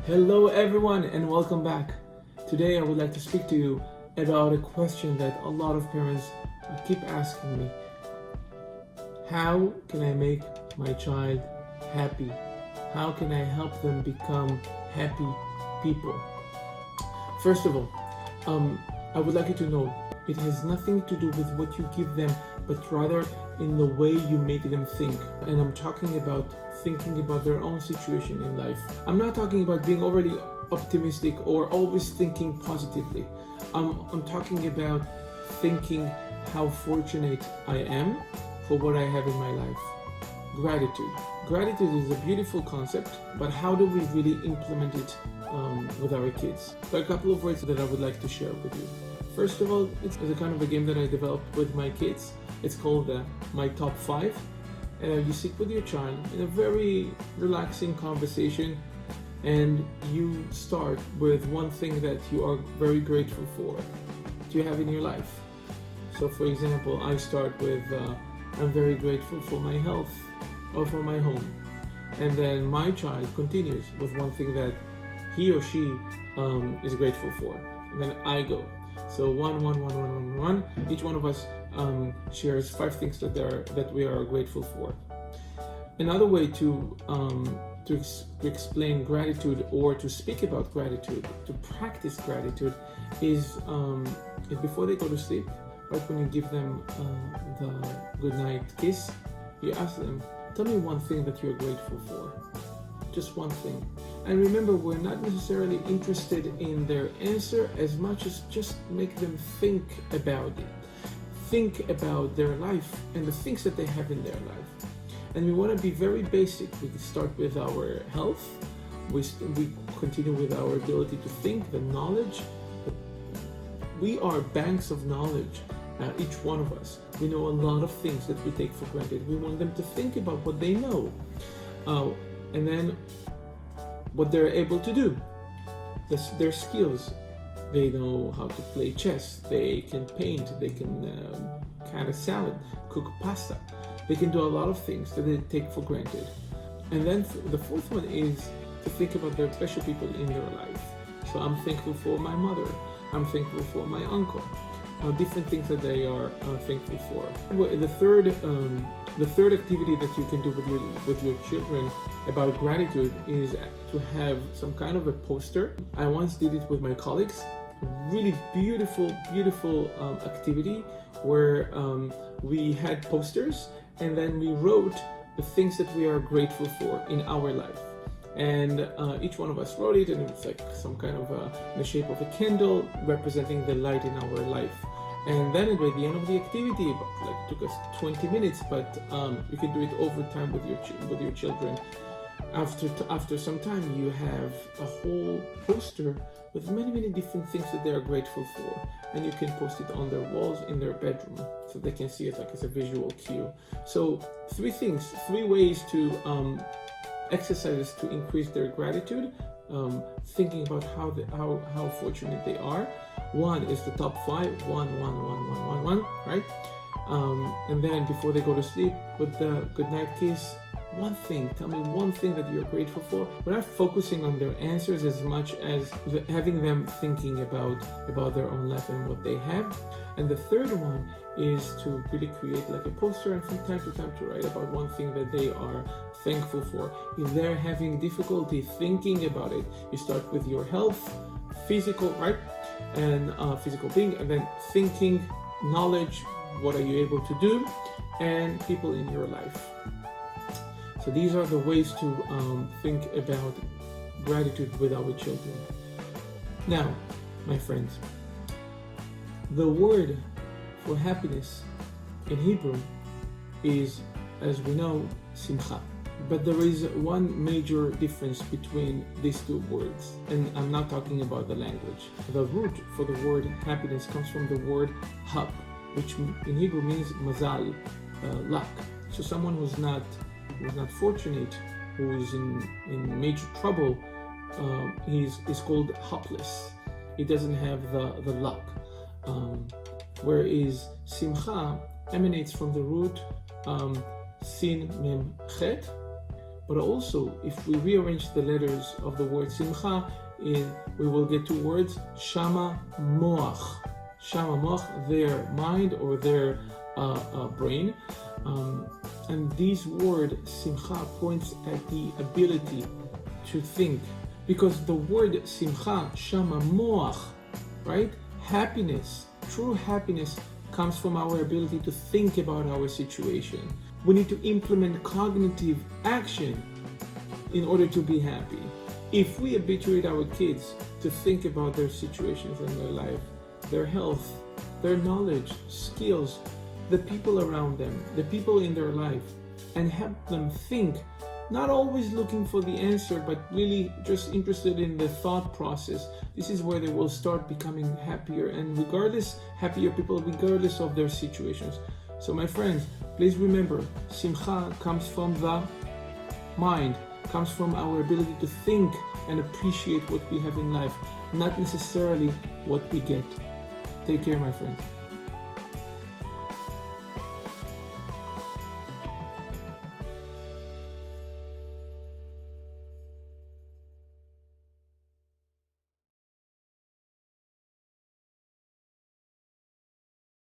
Hello everyone and welcome back. Today I would like to speak to you about a question that a lot of parents keep asking me. How can I make my child happy? How can I help them become happy people? First of all, I would like you to know it has nothing to do with what you give them, but rather in the way you make them think. And I'm talking about thinking about their own situation in life. I'm not talking about being overly optimistic or always thinking positively. I'm talking about thinking how fortunate I am for what I have in my life. Gratitude. Gratitude is a beautiful concept, but how do we really implement it with our kids? There are a couple of words that I would like to share with you. First of all, it's a kind of a game that I developed with my kids. It's called My Top 5. You sit with your child in a very relaxing conversation and you start with one thing that you are very grateful for that you have in your life. So for example, I start with I'm very grateful for my health or for my home. And then my child continues with one thing that he or she is grateful for. And then I go. So one. Each one of us shares 5 things that we are grateful for. Another way to explain gratitude or to speak about gratitude, to practice gratitude, is before they go to sleep, right when you give them the goodnight kiss, you ask them, tell me one thing that you're grateful for. Just one thing. And remember, we're not necessarily interested in their answer as much as just make them think about it. Think about their life and the things that they have in their life. And we want to be very basic. We start with our health. We continue with our ability to think, the knowledge. We are banks of knowledge, each one of us. We know a lot of things that we take for granted. We want them to think about what they know. And then what they're able to do, their skills. They know how to play chess, they can paint, they can cut a salad, cook pasta. They can do a lot of things that they take for granted. And then the fourth one is to think about their special people in their life. So I'm thankful for my mother, I'm thankful for my uncle, different things that they are thankful for. The third activity that you can do with your children about gratitude is to have some kind of a poster. I once did it with my colleagues. Really beautiful activity where we had posters and then we wrote the things that we are grateful for in our life. And each one of us wrote it, and it's like some kind of in the shape of a candle representing the light in our life. And then by the end of the activity, it took us 20 minutes, but you can do it over time with your children. After some time, you have a whole poster with many different things that they are grateful for, and you can post it on their walls in their bedroom so they can see it like as a visual cue. So 3 ways to exercises to increase their gratitude, thinking about how fortunate they are. One is the top 5, one, right? And then before they go to sleep with the goodnight kiss, one thing, tell me one thing that you're grateful for. We're not focusing on their answers as much as having them thinking about their own life and what they have. And the third one is to really create like a poster and from time to time to write about one thing that they are thankful for. If they're having difficulty thinking about it, you start with your health, physical, right? And physical being, and then thinking, knowledge, what are you able to do, and people in your life. So these are the ways to think about gratitude with our children. Now, my friends, the word for happiness in Hebrew is, as we know, simcha. But there is one major difference between these 2 words, and I'm not talking about the language. The root for the word happiness comes from the word hap, which in Hebrew means mazal, luck. So someone who's not fortunate, who is in major trouble, is called hapless. He doesn't have the luck. Whereas simcha emanates from the root sin mem chet, But also, if we rearrange the letters of the word simcha, we will get two words, shama moach. Shama moach, their mind or their brain. And this word simcha points at the ability to think. Because the word simcha, shama moach, right? Happiness, true happiness comes from our ability to think about our situation. We need to implement cognitive action in order to be happy. If we habituate our kids to think about their situations in their life, their health, their knowledge, skills, the people around them, the people in their life, and help them think, not always looking for the answer, but really just interested in the thought process, this is where they will start becoming happier, and happier people regardless of their situations. So my friends, please remember, simcha comes from the mind, comes from our ability to think and appreciate what we have in life, not necessarily what we get. Take care, my friends.